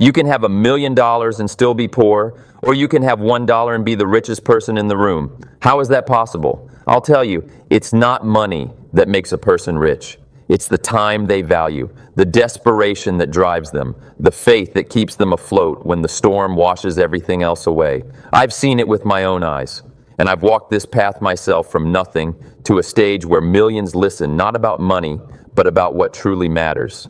You can have $1 million and still be poor, or you can have $1 and be the richest person in the room. How is that possible? I'll tell you, it's not money that makes a person rich. It's the time they value, the desperation that drives them, the faith that keeps them afloat when the storm washes everything else away. I've seen it with my own eyes, and I've walked this path myself from nothing to a stage where millions listen, not about money, but about what truly matters.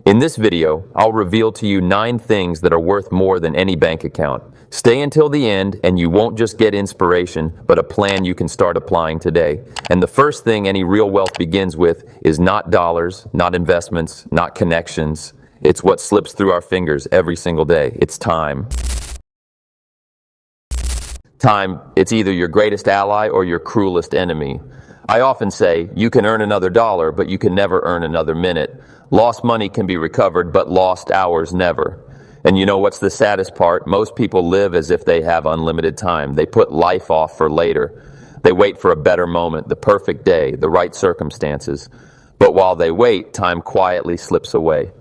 In this video, I'll reveal to you 9 things that are worth more than any bank account. Stay until the end and you won't just get inspiration, but a plan you can start applying today. And the first thing any real wealth begins with is not dollars, not investments, not connections. It's what slips through our fingers every single day. It's time. Time, it's either your greatest ally or your cruelest enemy. I often say, you can earn another dollar, but you can never earn another minute. Lost money can be recovered, but lost hours never. And you know what's the saddest part? Most people live as if they have unlimited time. They put life off for later. They wait for a better moment, the perfect day, the right circumstances. But while they wait, time quietly slips away.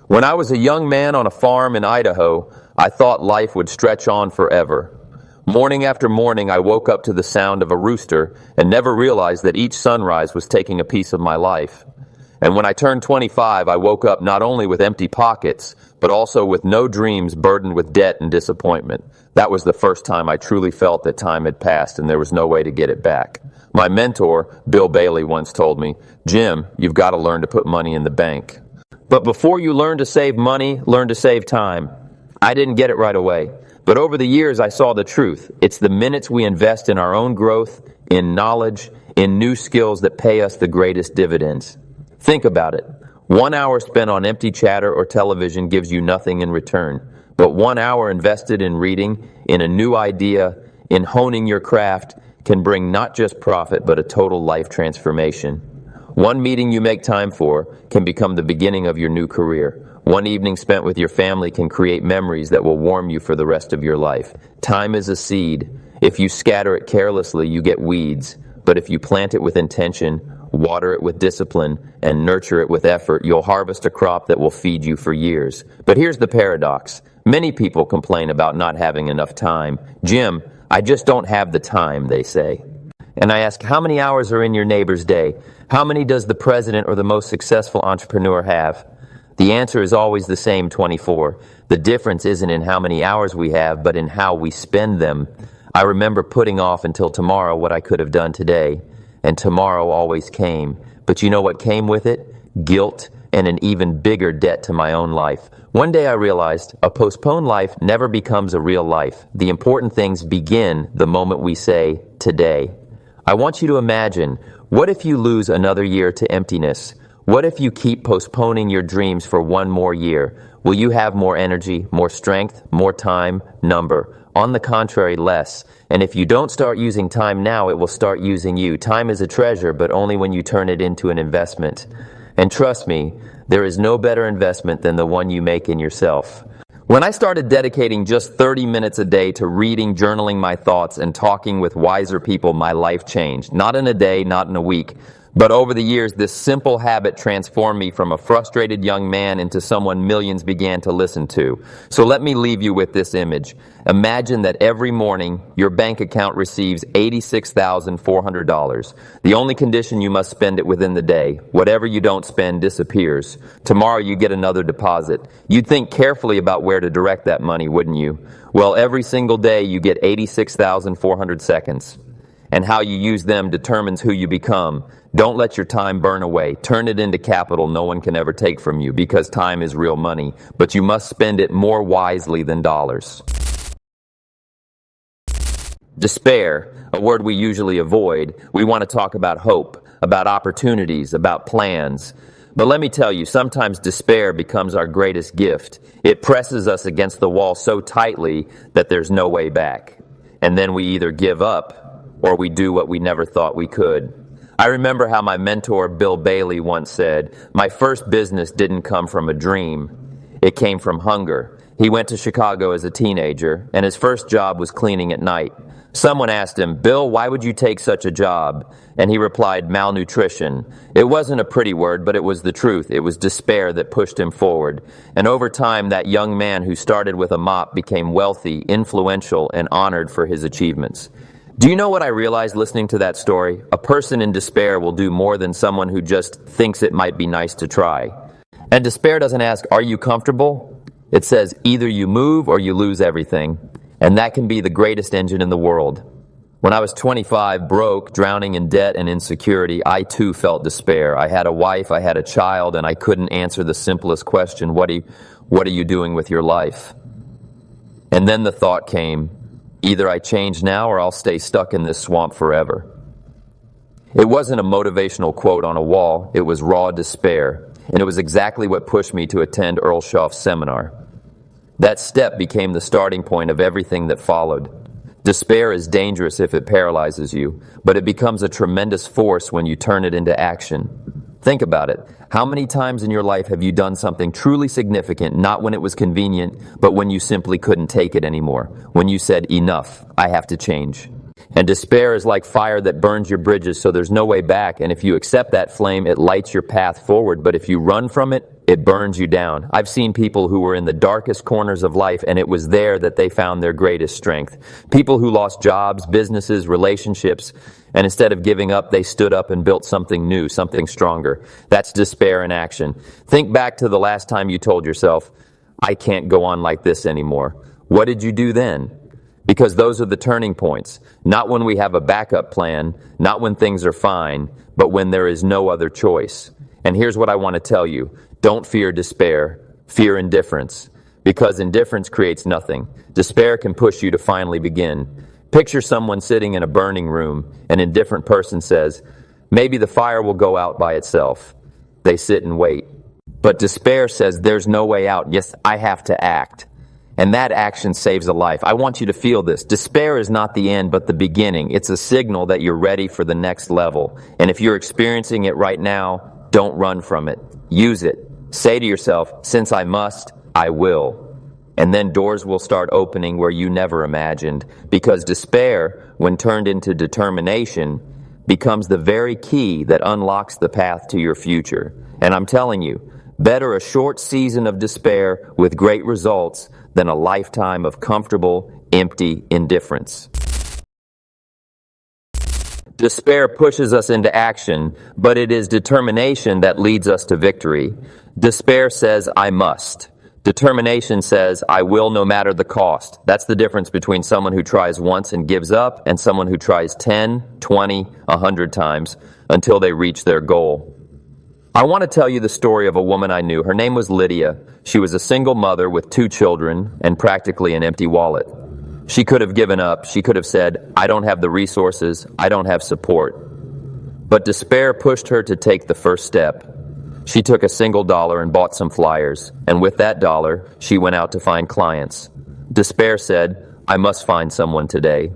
When I was a young man on a farm in Idaho, I thought life would stretch on forever. Morning after morning, I woke up to the sound of a rooster and never realized that each sunrise was taking a piece of my life. And when I turned 25, I woke up not only with empty pockets, but also with no dreams burdened with debt and disappointment. That was the first time I truly felt that time had passed and there was no way to get it back. My mentor, Bill Bailey, once told me, "Jim, you've got to learn to put money in the bank. But before you learn to save money, learn to save time." I didn't get it right away. But over the years, I saw the truth. It's the minutes we invest in our own growth, in knowledge, in new skills that pay us the greatest dividends. Think about it. 1 hour spent on empty chatter or television gives you nothing in return. But 1 hour invested in reading, in a new idea, in honing your craft, can bring not just profit, but a total life transformation. One meeting you make time for can become the beginning of your new career. One evening spent with your family can create memories that will warm you for the rest of your life. Time is a seed. If you scatter it carelessly, you get weeds. But if you plant it with intention, water it with discipline, and nurture it with effort, you'll harvest a crop that will feed you for years. But here's the paradox. Many people complain about not having enough time. "Jim, I just don't have the time," they say. And I ask, how many hours are in your neighbor's day? How many does the president or the most successful entrepreneur have? The answer is always the same, 24. The difference isn't in how many hours we have, but in how we spend them. I remember putting off until tomorrow what I could have done today. And tomorrow always came. But you know what came with it? Guilt and an even bigger debt to my own life. One day I realized a postponed life never becomes a real life. The important things begin the moment we say, today. I want you to imagine, what if you lose another year to emptiness? What if you keep postponing your dreams for 1 more year? Will you have more energy, more strength, more time? Number. On the contrary, less. And if you don't start using time now, it will start using you. Time is a treasure, but only when you turn it into an investment. And trust me, there is no better investment than the one you make in yourself. When I started dedicating just 30 minutes a day to reading, journaling my thoughts, and talking with wiser people, my life changed. Not in a day, not in a week. But over the years, this simple habit transformed me from a frustrated young man into someone millions began to listen to. So let me leave you with this image. Imagine that every morning, your bank account receives $86,400. The only condition, you must spend it within the day. Whatever you don't spend disappears. Tomorrow you get another deposit. You'd think carefully about where to direct that money, wouldn't you? Well, every single day you get 86,400 seconds. And how you use them determines who you become. Don't let your time burn away. Turn it into capital no one can ever take from you, because time is real money. But you must spend it more wisely than dollars. Despair, a word we usually avoid. We want to talk about hope, about opportunities, about plans. But let me tell you, sometimes despair becomes our greatest gift. It presses us against the wall so tightly that there's no way back. And then we either give up or we do what we never thought we could. I remember how my mentor, Bill Bailey, once said, "My first business didn't come from a dream. It came from hunger." He went to Chicago as a teenager, and his first job was cleaning at night. Someone asked him, "Bill, why would you take such a job?" And he replied, "Malnutrition." It wasn't a pretty word, but it was the truth. It was despair that pushed him forward. And over time, that young man who started with a mop became wealthy, influential, and honored for his achievements. Do you know what I realized listening to that story? A person in despair will do more than someone who just thinks it might be nice to try. And despair doesn't ask, "Are you comfortable?" It says, "Either you move or you lose everything." And that can be the greatest engine in the world. When I was 25, broke, drowning in debt and insecurity, I too felt despair. I had a wife, I had a child, and I couldn't answer the simplest question, what are you doing with your life? And then the thought came, either I change now or I'll stay stuck in this swamp forever. It wasn't a motivational quote on a wall, it was raw despair. And it was exactly what pushed me to attend Earl Schaff's seminar. That step became the starting point of everything that followed. Despair is dangerous if it paralyzes you, but it becomes a tremendous force when you turn it into action. Think about it. How many times in your life have you done something truly significant, not when it was convenient, but when you simply couldn't take it anymore? When you said, "Enough, I have to change." And despair is like fire that burns your bridges so there's no way back, and if you accept that flame, it lights your path forward, but if you run from it, it burns you down. I've seen people who were in the darkest corners of life, and it was there that they found their greatest strength. People who lost jobs, businesses, relationships, and instead of giving up, they stood up and built something new, something stronger. That's despair in action. Think back to the last time you told yourself, "I can't go on like this anymore." What did you do then? Because those are the turning points. Not when we have a backup plan, not when things are fine, but when there is no other choice. And here's what I want to tell you. Don't fear despair, fear indifference. Because indifference creates nothing. Despair can push you to finally begin. Picture someone sitting in a burning room. An indifferent person says, "Maybe the fire will go out by itself." They sit and wait. But despair says, "There's no way out. Yes, I have to act." And that action saves a life. I want you to feel this. Despair is not the end, but the beginning. It's a signal that you're ready for the next level. And if you're experiencing it right now, don't run from it. Use it. Say to yourself, "Since I must, I will." And then doors will start opening where you never imagined. Because despair, when turned into determination, becomes the very key that unlocks the path to your future. And I'm telling you, better a short season of despair with great results than a lifetime of comfortable, empty indifference. Despair pushes us into action, but it is determination that leads us to victory. Despair says, "I must." Determination says, "I will no matter the cost." That's the difference between someone who tries once and gives up and someone who tries 10, 20, 100 times until they reach their goal. I want to tell you the story of a woman I knew. Her name was Lydia. She was a single mother with 2 children and practically an empty wallet. She could have given up. She could have said, "I don't have the resources. I don't have support." But despair pushed her to take the first step. She took a single dollar and bought some flyers. And with that dollar, she went out to find clients. Despair said, "I must find someone today."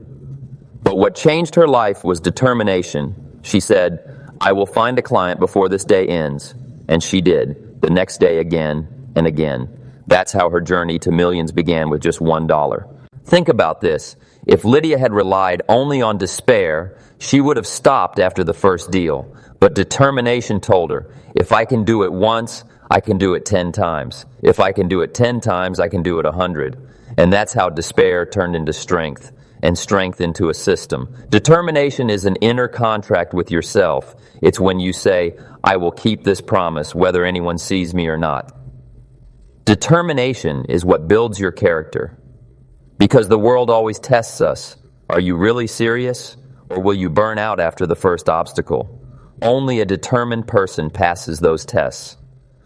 But what changed her life was determination. She said, "I will find a client before this day ends." And she did, the next day again and again. That's how her journey to millions began with just $1. Think about this. If Lydia had relied only on despair, she would have stopped after the first deal. But determination told her, if I can do it once, I can do it 10 times. If I can do it 10 times, I can do it 100. And that's how despair turned into strength, and strength into a system. Determination is an inner contract with yourself. It's when you say, "I will keep this promise whether anyone sees me or not." Determination is what builds your character. Because the world always tests us. Are you really serious? Or will you burn out after the first obstacle? Only a determined person passes those tests.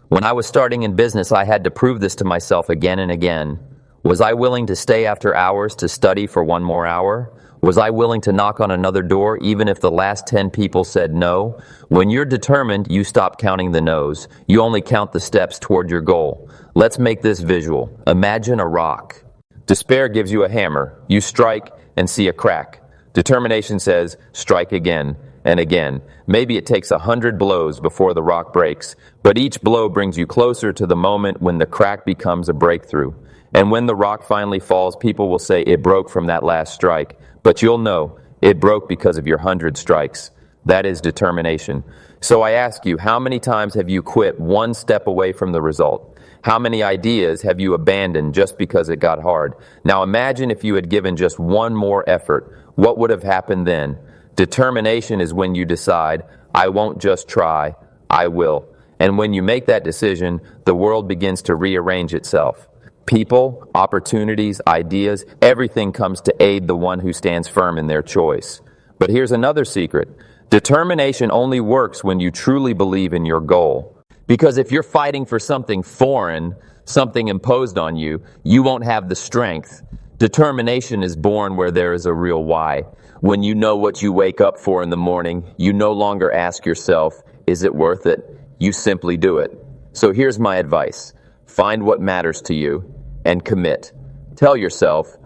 When I was starting in business, I had to prove this to myself again and again. Was I willing to stay after hours to study for 1 more hour? Was I willing to knock on another door even if the last 10 people said no? When you're determined, you stop counting the no's. You only count the steps toward your goal. Let's make this visual. Imagine a rock. Despair gives you a hammer. You strike and see a crack. Determination says, strike again and again. Maybe it takes 100 blows before the rock breaks, but each blow brings you closer to the moment when the crack becomes a breakthrough. And when the rock finally falls, people will say it broke from that last strike. But you'll know it broke because of your 100 strikes. That is determination. So I ask you, how many times have you quit one step away from the result? How many ideas have you abandoned just because it got hard? Now imagine if you had given just one more effort. What would have happened then? Determination is when you decide, I won't just try, I will. And when you make that decision, the world begins to rearrange itself. People, opportunities, ideas, everything comes to aid the one who stands firm in their choice. But here's another secret. Determination only works when you truly believe in your goal. Because if you're fighting for something foreign, something imposed on you, you won't have the strength. Determination is born where there is a real why. When you know what you wake up for in the morning, you no longer ask yourself, is it worth it? You simply do it. So here's my advice. Find what matters to you and commit. Tell yourself,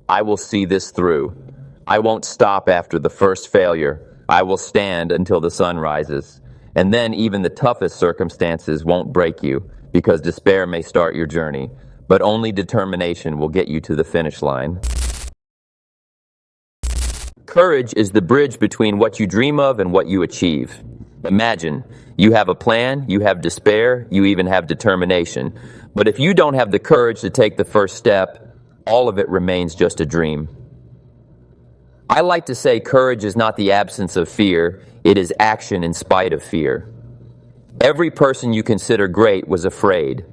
I will see this through. I won't stop after the first failure. I will stand until the sun rises. And then even the toughest circumstances won't break you, because despair may start your journey, but only determination will get you to the finish line. Courage is the bridge between what you dream of and what you achieve. Imagine, you have a plan, you have despair, you even have determination. But if you don't have the courage to take the first step, all of it remains just a dream. I like to say courage is not the absence of fear, it is action in spite of fear. Every person you consider great was afraid.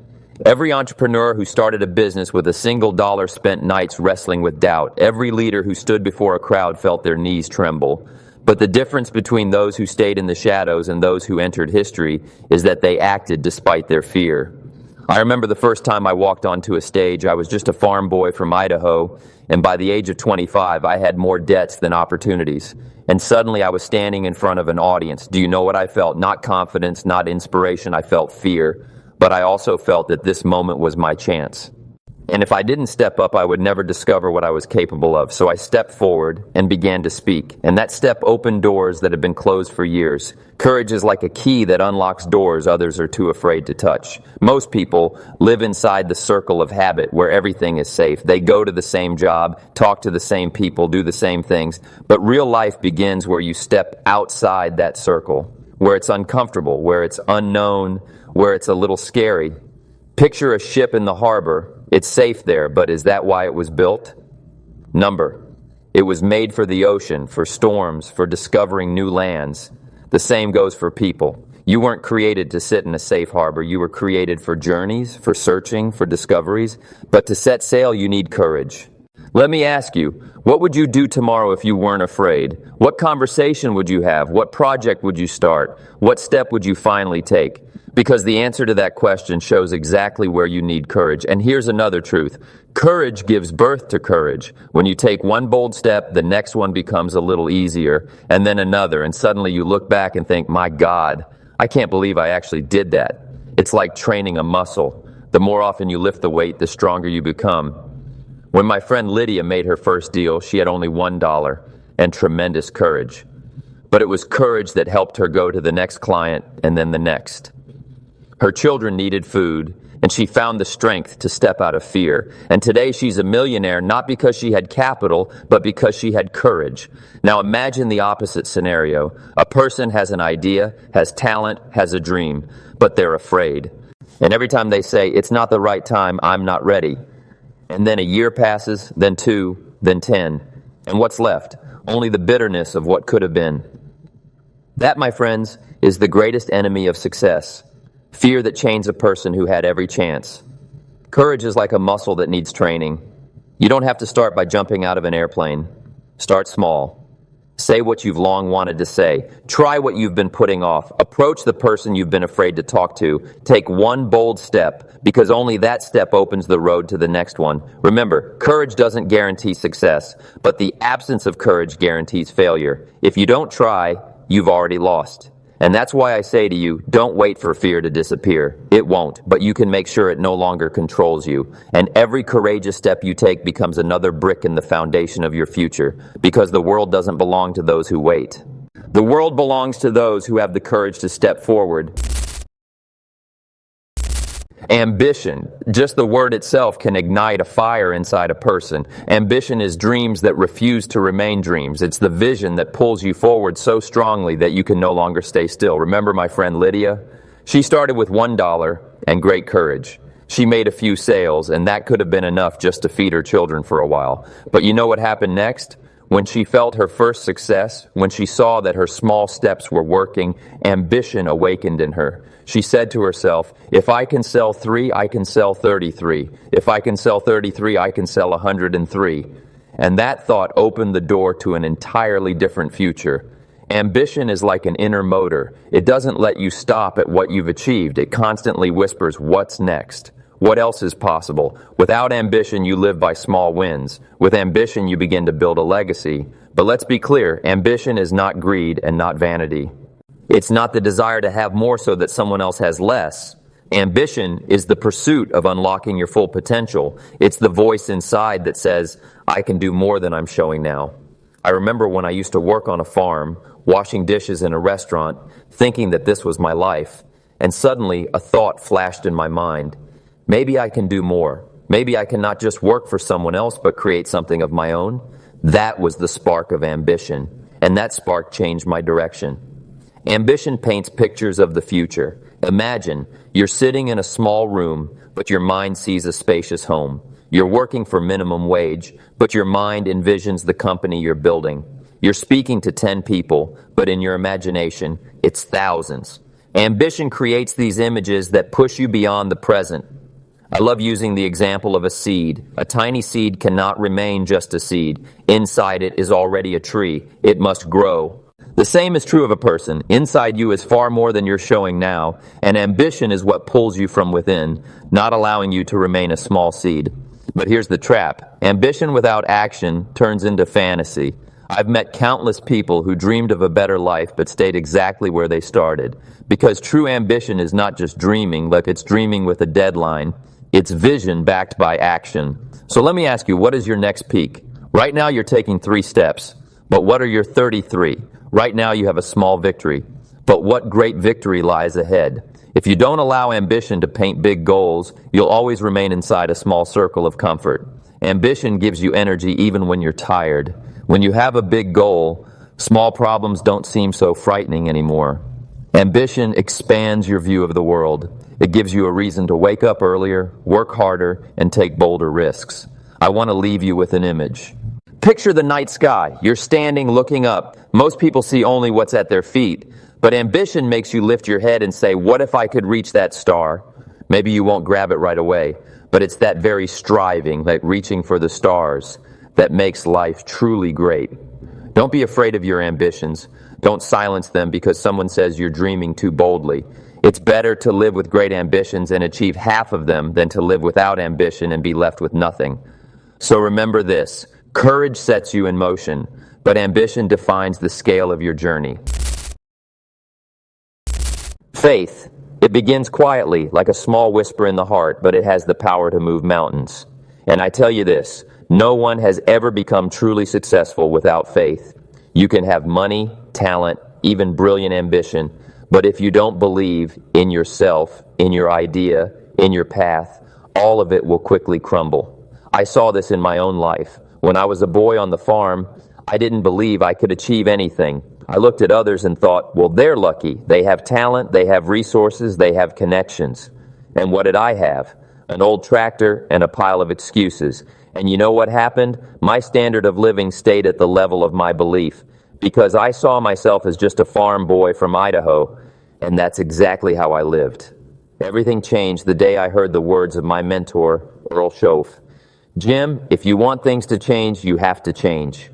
Every entrepreneur who started a business with a single dollar spent nights wrestling with doubt. Every leader who stood before a crowd felt their knees tremble. But the difference between those who stayed in the shadows and those who entered history is that they acted despite their fear. I remember the first time I walked onto a stage. I was just a farm boy from Idaho, and by the age of 25, I had more debts than opportunities. And suddenly I was standing in front of an audience. Do you know what I felt? Not confidence, not inspiration. I felt fear. But I also felt that this moment was my chance. And if I didn't step up, I would never discover what I was capable of. So I stepped forward and began to speak. And that step opened doors that had been closed for years. Courage is like a key that unlocks doors others are too afraid to touch. Most people live inside the circle of habit where everything is safe. They go to the same job, talk to the same people, do the same things. But real life begins where you step outside that circle, where it's uncomfortable, where it's unknown, where it's a little scary. Picture a ship in the harbor. It's safe there, but is that why it was built? It was made for the ocean, for storms, for discovering new lands. The same goes for people. You weren't created to sit in a safe harbor. You were created for journeys, for searching, for discoveries. But to set sail, you need courage. Let me ask you, what would you do tomorrow if you weren't afraid? What conversation would you have? What project would you start? What step would you finally take? Because the answer to that question shows exactly where you need courage. And here's another truth. Courage gives birth to courage. When you take one bold step, the next one becomes a little easier, and then another, and suddenly you look back and think, my God, I can't believe I actually did that. It's like training a muscle. The more often you lift the weight, the stronger you become. When my friend Lydia made her first deal, she had only $1 and tremendous courage. But it was courage that helped her go to the next client and then the next. Her children needed food, and she found the strength to step out of fear. And today she's a millionaire, not because she had capital, but because she had courage. Now imagine the opposite scenario. A person has an idea, has talent, has a dream, but they're afraid. And every time they say, it's not the right time, I'm not ready. And then a year passes, then 2, then 10. And what's left? Only the bitterness of what could have been. That, my friends, is the greatest enemy of success. Fear that chains a person who had every chance. Courage is like a muscle that needs training. You don't have to start by jumping out of an airplane. Start small. Say what you've long wanted to say. Try what you've been putting off. Approach the person you've been afraid to talk to. Take one bold step, because only that step opens the road to the next one. Remember, courage doesn't guarantee success, but the absence of courage guarantees failure. If you don't try, you've already lost. And that's why I say to you, don't wait for fear to disappear. It won't, but you can make sure it no longer controls you. And every courageous step you take becomes another brick in the foundation of your future, because the world doesn't belong to those who wait. The world belongs to those who have the courage to step forward. Ambition, just the word itself can ignite a fire inside a person. Ambition is dreams that refuse to remain dreams. It's the vision that pulls you forward so strongly that you can no longer stay still. Remember my friend Lydia? She started with $1 and great courage. She made a few sales, and that could have been enough just to feed her children for a while. But you know what happened next? When she felt her first success, when she saw that her small steps were working, ambition awakened in her. She said to herself, if I can sell 3, I can sell 33. If I can sell 33, I can sell 103. And that thought opened the door to an entirely different future. Ambition is like an inner motor. It doesn't let you stop at what you've achieved. It constantly whispers, what's next? What else is possible? Without ambition, you live by small wins. With ambition, you begin to build a legacy. But let's be clear, ambition is not greed and not vanity. It's not the desire to have more so that someone else has less. Ambition is the pursuit of unlocking your full potential. It's the voice inside that says, I can do more than I'm showing now. I remember when I used to work on a farm, washing dishes in a restaurant, thinking that this was my life. And suddenly, a thought flashed in my mind. Maybe I can do more. Maybe I can not just work for someone else, but create something of my own. That was the spark of ambition. And that spark changed my direction. Ambition paints pictures of the future. Imagine you're sitting in a small room, but your mind sees a spacious home. You're working for minimum wage, but your mind envisions the company you're building. You're speaking to 10 people, but in your imagination, it's thousands. Ambition creates these images that push you beyond the present. I love using the example of a seed. A tiny seed cannot remain just a seed. Inside it is already a tree. It must grow. The same is true of a person. Inside you is far more than you're showing now, and ambition is what pulls you from within, not allowing you to remain a small seed. But here's the trap. Ambition without action turns into fantasy. I've met countless people who dreamed of a better life but stayed exactly where they started. Because true ambition is not just dreaming, like it's dreaming with a deadline. It's vision backed by action. So let me ask you, what is your next peak? Right now you're taking 3 steps. But what are your 33? Right now you have a small victory. But what great victory lies ahead? If you don't allow ambition to paint big goals, you'll always remain inside a small circle of comfort. Ambition gives you energy even when you're tired. When you have a big goal, small problems don't seem so frightening anymore. Ambition expands your view of the world. It gives you a reason to wake up earlier, work harder, and take bolder risks. I want to leave you with an image. Picture the night sky. You're standing looking up. Most people see only what's at their feet. But ambition makes you lift your head and say, what if I could reach that star? Maybe you won't grab it right away, but it's that very striving, that reaching for the stars, that makes life truly great. Don't be afraid of your ambitions. Don't silence them because someone says you're dreaming too boldly. It's better to live with great ambitions and achieve half of them than to live without ambition and be left with nothing. So remember this. Courage sets you in motion, but ambition defines the scale of your journey. Faith. It begins quietly, like a small whisper in the heart, but it has the power to move mountains. And I tell you this, no one has ever become truly successful without faith. You can have money, talent, even brilliant ambition, but if you don't believe in yourself, in your idea, in your path, all of it will quickly crumble. I saw this in my own life. When I was a boy on the farm, I didn't believe I could achieve anything. I looked at others and thought, well, they're lucky. They have talent, they have resources, they have connections. And what did I have? An old tractor and a pile of excuses. And you know what happened? My standard of living stayed at the level of my belief, because I saw myself as just a farm boy from Idaho, and that's exactly how I lived. Everything changed the day I heard the words of my mentor, Earl Schoaf. Jim, if you want things to change, you have to change.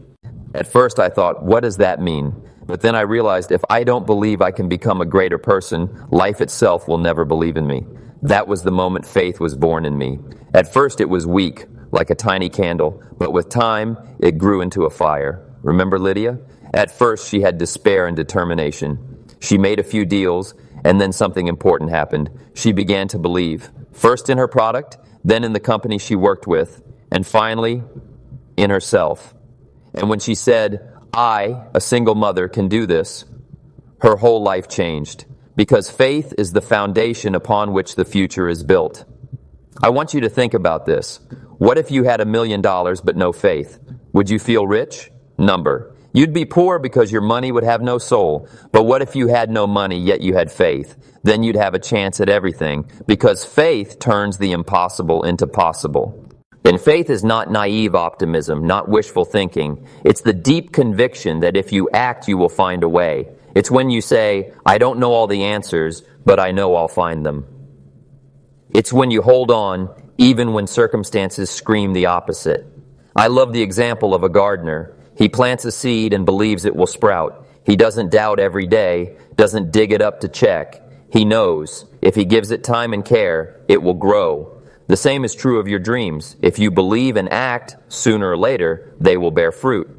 At first I thought, what does that mean? But then I realized if I don't believe I can become a greater person, life itself will never believe in me. That was the moment faith was born in me. At first it was weak, like a tiny candle, but with time, it grew into a fire. Remember Lydia? At first she had despair and determination. She made a few deals, and then something important happened. She began to believe, first in her product, then in the company she worked with, and finally, in herself. And when she said, I, a single mother, can do this, her whole life changed. Because faith is the foundation upon which the future is built. I want you to think about this. What if you had $1 million but no faith? Would you feel rich? Number. You'd be poor because your money would have no soul. But what if you had no money yet you had faith? Then you'd have a chance at everything, because faith turns the impossible into possible. And faith is not naive optimism, not wishful thinking. It's the deep conviction that if you act, you will find a way. It's when you say, I don't know all the answers, but I know I'll find them. It's when you hold on, even when circumstances scream the opposite. I love the example of a gardener. He plants a seed and believes it will sprout. He doesn't doubt every day, doesn't dig it up to check. He knows if he gives it time and care, it will grow. The same is true of your dreams. If you believe and act, sooner or later, they will bear fruit.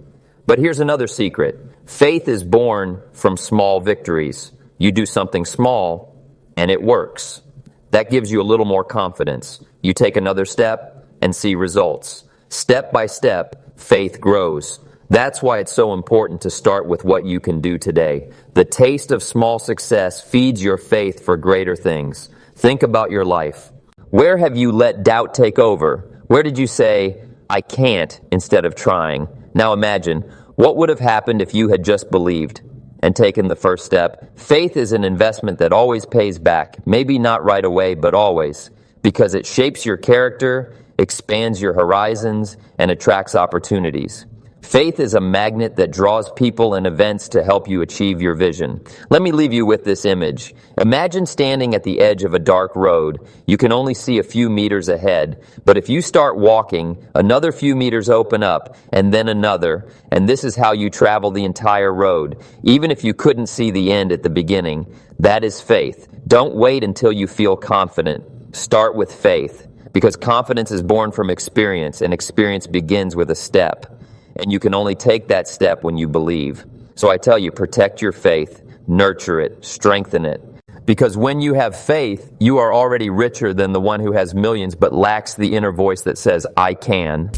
But here's another secret. Faith is born from small victories. You do something small, and it works. That gives you a little more confidence. You take another step and see results. Step by step, faith grows. That's why it's so important to start with what you can do today. The taste of small success feeds your faith for greater things. Think about your life. Where have you let doubt take over? Where did you say, I can't, instead of trying? Now imagine, what would have happened if you had just believed and taken the first step? Faith is an investment that always pays back. Maybe not right away, but always. Because it shapes your character, expands your horizons, and attracts opportunities. Faith is a magnet that draws people and events to help you achieve your vision. Let me leave you with this image. Imagine standing at the edge of a dark road. You can only see a few meters ahead, but if you start walking, another few meters open up, and then another, and this is how you travel the entire road. Even if you couldn't see the end at the beginning, that is faith. Don't wait until you feel confident. Start with faith, because confidence is born from experience, and experience begins with a step. And you can only take that step when you believe. So I tell you, protect your faith, nurture it, strengthen it. Because when you have faith, you are already richer than the one who has millions but lacks the inner voice that says, I can.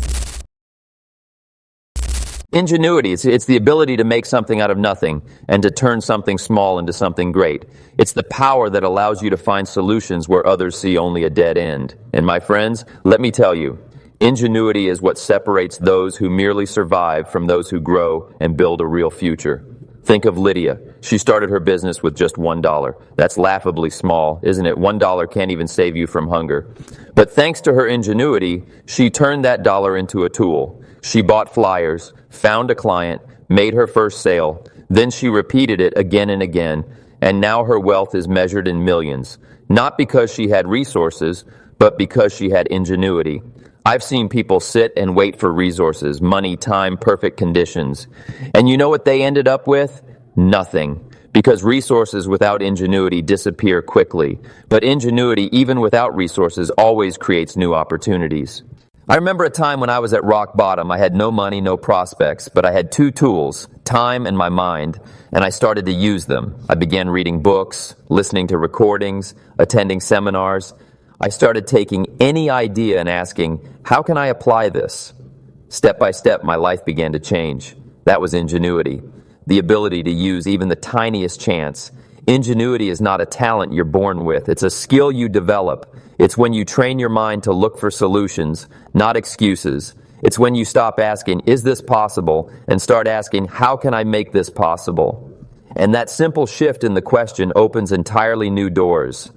Ingenuity, it's the ability to make something out of nothing and to turn something small into something great. It's the power that allows you to find solutions where others see only a dead end. And my friends, let me tell you, ingenuity is what separates those who merely survive from those who grow and build a real future. Think of Lydia. She started her business with just $1. That's laughably small, isn't it? $1 can't even save you from hunger. But thanks to her ingenuity, she turned that dollar into a tool. She bought flyers, found a client, made her first sale. Then she repeated it again and again. And now her wealth is measured in millions. Not because she had resources, but because she had ingenuity. I've seen people sit and wait for resources, money, time, perfect conditions. And you know what they ended up with? Nothing. Because resources without ingenuity disappear quickly. But ingenuity, even without resources, always creates new opportunities. I remember a time when I was at rock bottom. I had no money, no prospects, but I had two tools, time and my mind, and I started to use them. I began reading books, listening to recordings, attending seminars. I started taking any idea and asking, how can I apply this? Step by step, my life began to change. That was ingenuity, the ability to use even the tiniest chance. Ingenuity is not a talent you're born with. It's a skill you develop. It's when you train your mind to look for solutions, not excuses. It's when you stop asking, is this possible? And start asking, how can I make this possible? And that simple shift in the question opens entirely new doors.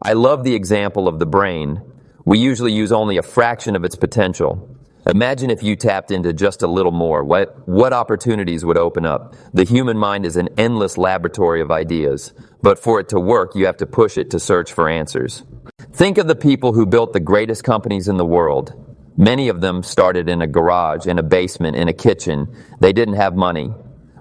I love the example of the brain. We usually use only a fraction of its potential. Imagine if you tapped into just a little more. What opportunities would open up? The human mind is an endless laboratory of ideas. But for it to work, you have to push it to search for answers. Think of the people who built the greatest companies in the world. Many of them started in a garage, in a basement, in a kitchen. They didn't have money.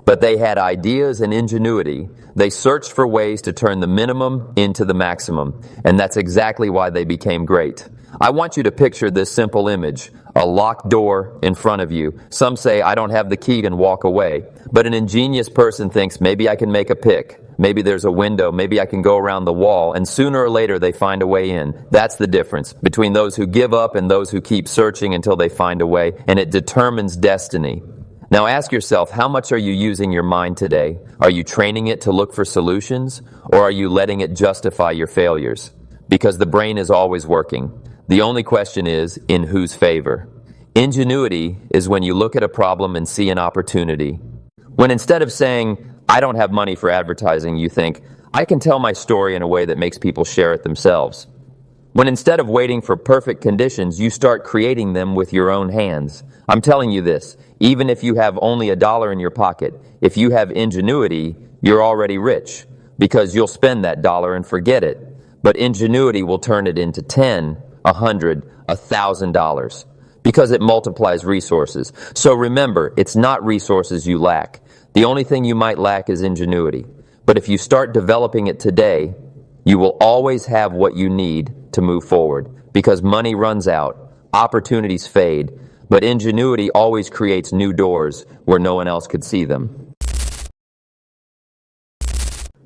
But they had ideas and ingenuity. They searched for ways to turn the minimum into the maximum. And that's exactly why they became great. I want you to picture this simple image. A locked door in front of you. Some say, I don't have the key and walk away. But an ingenious person thinks, maybe I can make a pick. Maybe there's a window. Maybe I can go around the wall. And sooner or later, they find a way in. That's the difference between those who give up and those who keep searching until they find a way. And it determines destiny. Now ask yourself, how much are you using your mind today? Are you training it to look for solutions, or are you letting it justify your failures? Because the brain is always working. The only question is, in whose favor? Ingenuity is when you look at a problem and see an opportunity. When instead of saying, I don't have money for advertising, you think, I can tell my story in a way that makes people share it themselves. When instead of waiting for perfect conditions, you start creating them with your own hands. I'm telling you this, even if you have only $1 in your pocket, if you have ingenuity, you're already rich, because you'll spend that dollar and forget it. But ingenuity will turn it into $10, $100, $1,000, because it multiplies resources. So remember, it's not resources you lack. The only thing you might lack is ingenuity. But if you start developing it today, you will always have what you need to move forward, because money runs out, opportunities fade, but ingenuity always creates new doors where no one else could see them.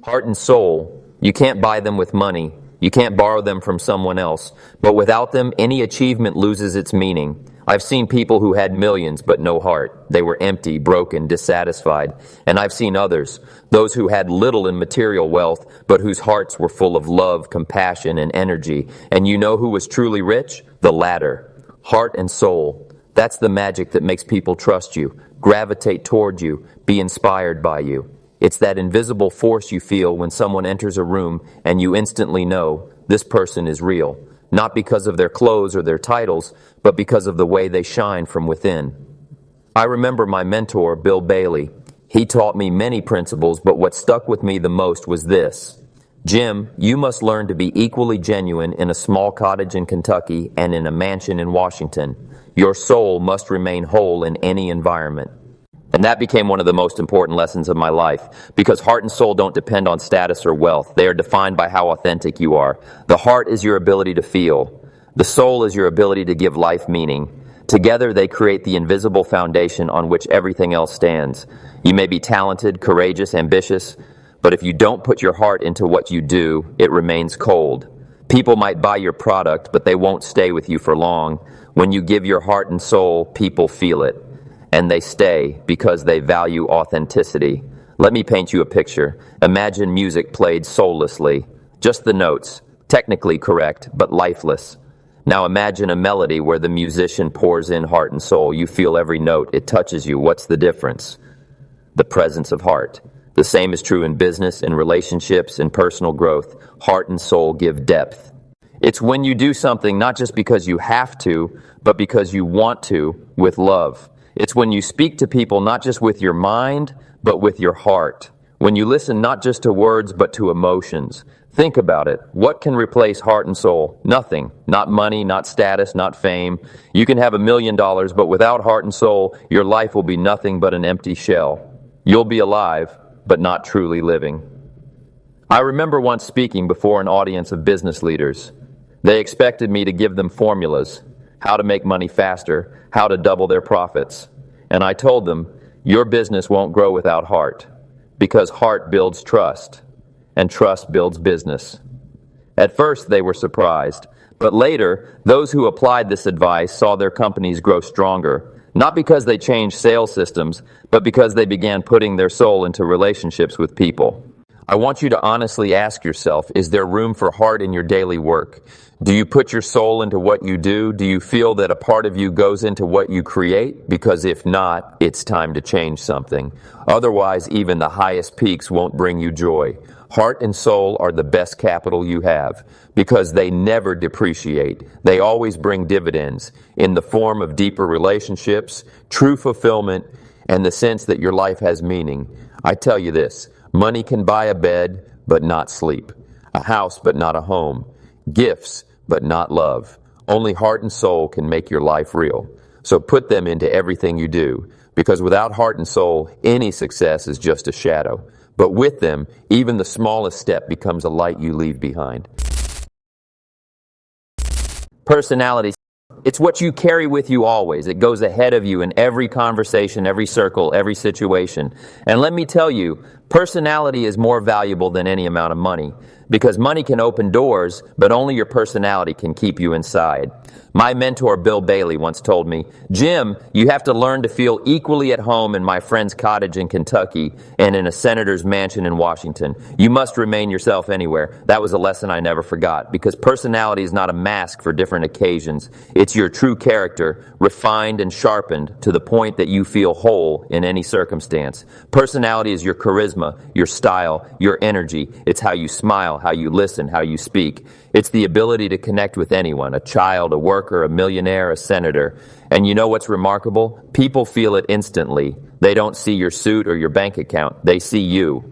Heart and soul, you can't buy them with money. You can't borrow them from someone else. But without them, any achievement loses its meaning. I've seen people who had millions but no heart. They were empty, broken, dissatisfied. And I've seen others, those who had little in material wealth, but whose hearts were full of love, compassion, and energy. And you know who was truly rich? The latter. Heart and soul. That's the magic that makes people trust you, gravitate toward you, be inspired by you. It's that invisible force you feel when someone enters a room and you instantly know this person is real. Not because of their clothes or their titles, but because of the way they shine from within. I remember my mentor, Bill Bailey. He taught me many principles, but what stuck with me the most was this. Jim, you must learn to be equally genuine in a small cottage in Kentucky and in a mansion in Washington. Your soul must remain whole in any environment. And that became one of the most important lessons of my life, because heart and soul don't depend on status or wealth. They are defined by how authentic you are. The heart is your ability to feel. The soul is your ability to give life meaning. Together they create the invisible foundation on which everything else stands. You may be talented, courageous, ambitious, but if you don't put your heart into what you do, it remains cold. People might buy your product, but they won't stay with you for long. When you give your heart and soul, people feel it. And they stay because they value authenticity. Let me paint you a picture. Imagine music played soullessly. Just the notes, technically correct, but lifeless. Now imagine a melody where the musician pours in heart and soul. You feel every note. It touches you. What's the difference? The presence of heart. The same is true in business, in relationships, in personal growth. Heart and soul give depth. It's when you do something not just because you have to, but because you want to, with love. It's when you speak to people not just with your mind, but with your heart. When you listen not just to words, but to emotions. Think about it. What can replace heart and soul? Nothing. Not money, not status, not fame. You can have $1 million, but without heart and soul, your life will be nothing but an empty shell. You'll be alive, but not truly living. I remember once speaking before an audience of business leaders. They expected me to give them formulas, how to make money faster, how to double their profits. And I told them, your business won't grow without heart, because heart builds trust, and trust builds business. At first, they were surprised, but later, those who applied this advice saw their companies grow stronger, not because they changed sales systems, but because they began putting their soul into relationships with people. I want you to honestly ask yourself, is there room for heart in your daily work? Do you put your soul into what you do? Do you feel that a part of you goes into what you create? Because if not, it's time to change something. Otherwise, even the highest peaks won't bring you joy. Heart and soul are the best capital you have because they never depreciate. They always bring dividends in the form of deeper relationships, true fulfillment, and the sense that your life has meaning. I tell you this, money can buy a bed, but not sleep. A house, but not a home. Gifts, but not love. Only heart and soul can make your life real. So put them into everything you do, because without heart and soul, any success is just a shadow. But with them, even the smallest step becomes a light you leave behind. Personality. It's what you carry with you always. It goes ahead of you in every conversation, every circle, every situation. And let me tell you, Personality is more valuable than any amount of money, because money can open doors, but only your personality can keep you inside. My mentor, Bill Bailey, once told me, "Jim, you have to learn to feel equally at home in my friend's cottage in Kentucky and in a senator's mansion in Washington. You must remain yourself anywhere." That was a lesson I never forgot, because personality is not a mask for different occasions. It's your true character, refined and sharpened to the point that you feel whole in any circumstance. Personality is your charisma, your style, your energy. It's how you smile, how you listen, how you speak. It's the ability to connect with anyone, a child, a worker, a millionaire, a senator. And you know what's remarkable? People feel it instantly. They don't see your suit or your bank account. They see you.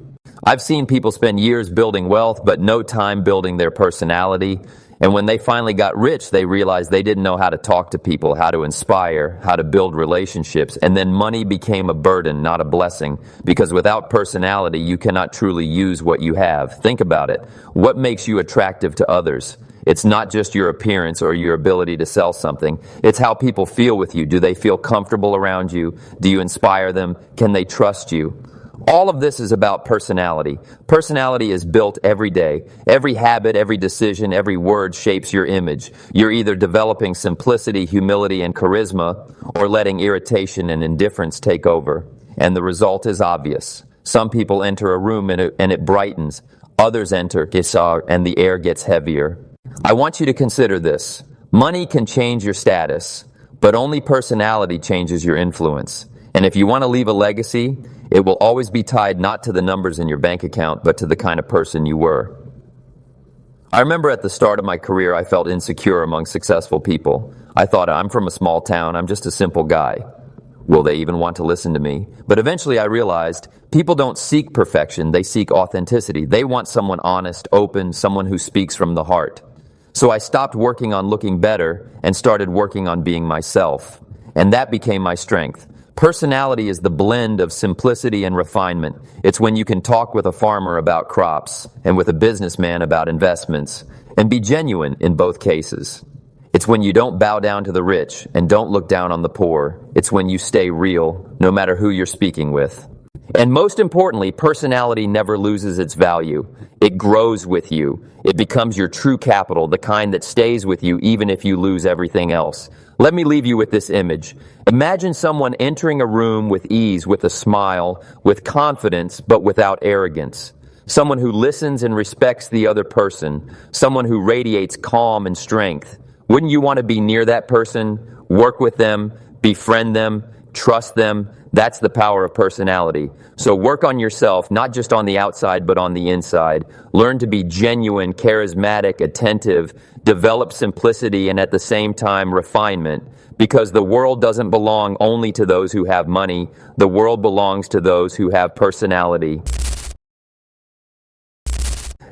I've seen people spend years building wealth, but no time building their personality. And when they finally got rich, they realized they didn't know how to talk to people, how to inspire, how to build relationships. And then money became a burden, not a blessing. Because without personality, you cannot truly use what you have. Think about it. What makes you attractive to others? It's not just your appearance or your ability to sell something. It's how people feel with you. Do they feel comfortable around you? Do you inspire them? Can they trust you? All of this is about personality. Personality is built every day. Every habit, every decision, every word shapes your image. You're either developing simplicity, humility, and charisma, or letting irritation and indifference take over. And the result is obvious. Some people enter a room and it brightens. Others enter and the air gets heavier. I want you to consider this. Money can change your status, but only personality changes your influence. And if you want to leave a legacy, it will always be tied not to the numbers in your bank account, but to the kind of person you were. I remember at the start of my career, I felt insecure among successful people. I thought, I'm from a small town, I'm just a simple guy. Will they even want to listen to me? But eventually I realized people don't seek perfection, they seek authenticity. They want someone honest, open, someone who speaks from the heart. So I stopped working on looking better and started working on being myself. And that became my strength. Personality is the blend of simplicity and refinement. It's when you can talk with a farmer about crops and with a businessman about investments and be genuine in both cases. It's when you don't bow down to the rich and don't look down on the poor. It's when you stay real, no matter who you're speaking with. And most importantly, personality never loses its value. It grows with you. It becomes your true capital, the kind that stays with you even if you lose everything else. Let me leave you with this image. Imagine someone entering a room with ease, with a smile, with confidence, but without arrogance. Someone who listens and respects the other person. Someone who radiates calm and strength. Wouldn't you want to be near that person, work with them, befriend them, trust them? That's the power of personality. So work on yourself, not just on the outside, but on the inside. Learn to be genuine, charismatic, attentive. Develop simplicity and at the same time refinement. Because the world doesn't belong only to those who have money. The world belongs to those who have personality.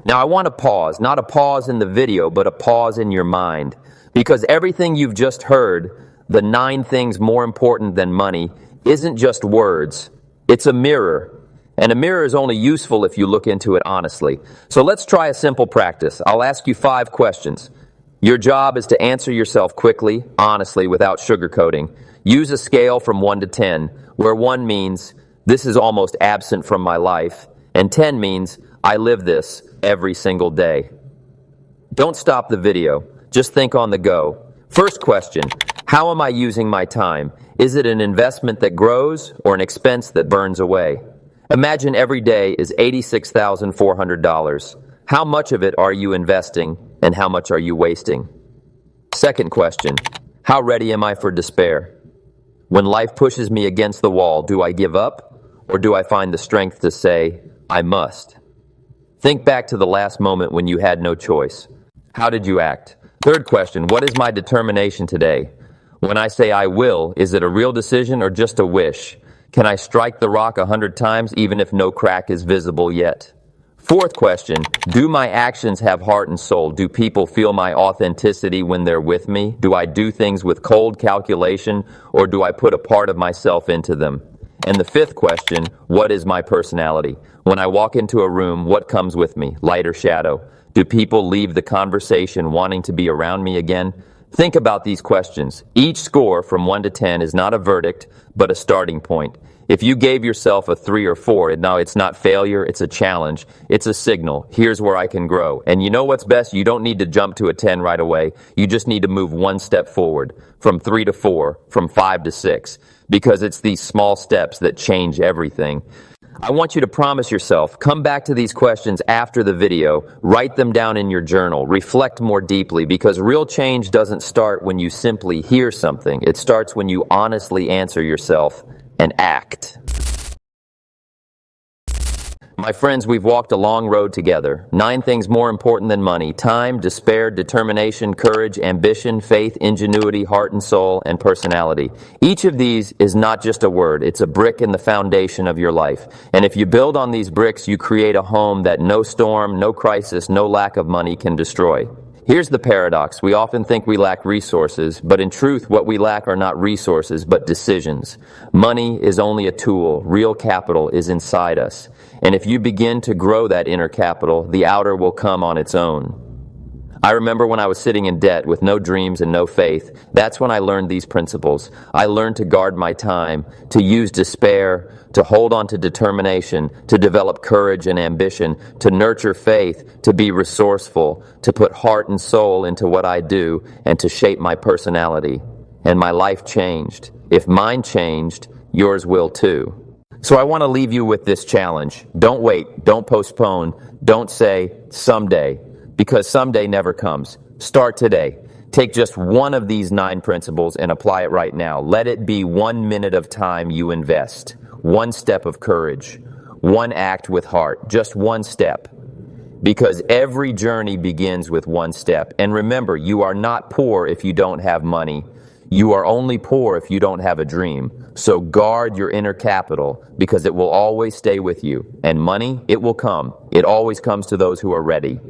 Now I want to pause, not a pause in the video, but a pause in your mind. Because everything you've just heard, the 9 things more important than money, isn't just words. It's a mirror. And a mirror is only useful if you look into it honestly. So let's try a simple practice. I'll ask you 5 questions. Your job is to answer yourself quickly, honestly, without sugarcoating. Use a scale from 1 to 10, where 1 means, this is almost absent from my life, and 10 means, I live this every single day. Don't stop the video. Just think on the go. First question, how am I using my time? Is it an investment that grows or an expense that burns away? Imagine every day is $86,400. How much of it are you investing and how much are you wasting? Second question, how ready am I for despair? When life pushes me against the wall, do I give up or do I find the strength to say, I must? Think back to the last moment when you had no choice. How did you act? Third question, what is my determination today? When I say I will, is it a real decision or just a wish? Can I strike the rock 100 times even if no crack is visible yet? Fourth question, do my actions have heart and soul? Do people feel my authenticity when they're with me? Do I do things with cold calculation or do I put a part of myself into them? And the fifth question, what is my personality? When I walk into a room, what comes with me, light or shadow? Do people leave the conversation wanting to be around me again? Think about these questions. Each score from 1 to 10 is not a verdict, but a starting point. If you gave yourself a 3 or 4, now it's not failure, it's a challenge. It's a signal. Here's where I can grow. And you know what's best? You don't need to jump to a 10 right away. You just need to move one step forward, from 3 to 4, from 5 to 6, because it's these small steps that change everything. I want you to promise yourself, come back to these questions after the video, write them down in your journal, reflect more deeply, because real change doesn't start when you simply hear something. It starts when you honestly answer yourself and act. My friends, we've walked a long road together. 9 things more important than money: time, despair, determination, courage, ambition, faith, ingenuity, heart and soul, and personality. Each of these is not just a word, it's a brick in the foundation of your life. And if you build on these bricks, you create a home that no storm, no crisis, no lack of money can destroy. Here's the paradox. We often think we lack resources, but in truth, what we lack are not resources, but decisions. Money is only a tool. Real capital is inside us. And if you begin to grow that inner capital, the outer will come on its own. I remember when I was sitting in debt with no dreams and no faith. That's when I learned these principles. I learned to guard my time, to use despair, to hold on to determination, to develop courage and ambition, to nurture faith, to be resourceful, to put heart and soul into what I do, and to shape my personality. And my life changed. If mine changed, yours will too. So I want to leave you with this challenge. Don't wait. Don't postpone. Don't say someday, because someday never comes. Start today. Take just one of these 9 principles and apply it right now. Let it be 1 minute of time you invest, 1 step of courage, 1 act with heart, just 1 step. Because every journey begins with 1 step. And remember, you are not poor if you don't have money. You are only poor if you don't have a dream. So guard your inner capital, because it will always stay with you. And money, it will come. It always comes to those who are ready.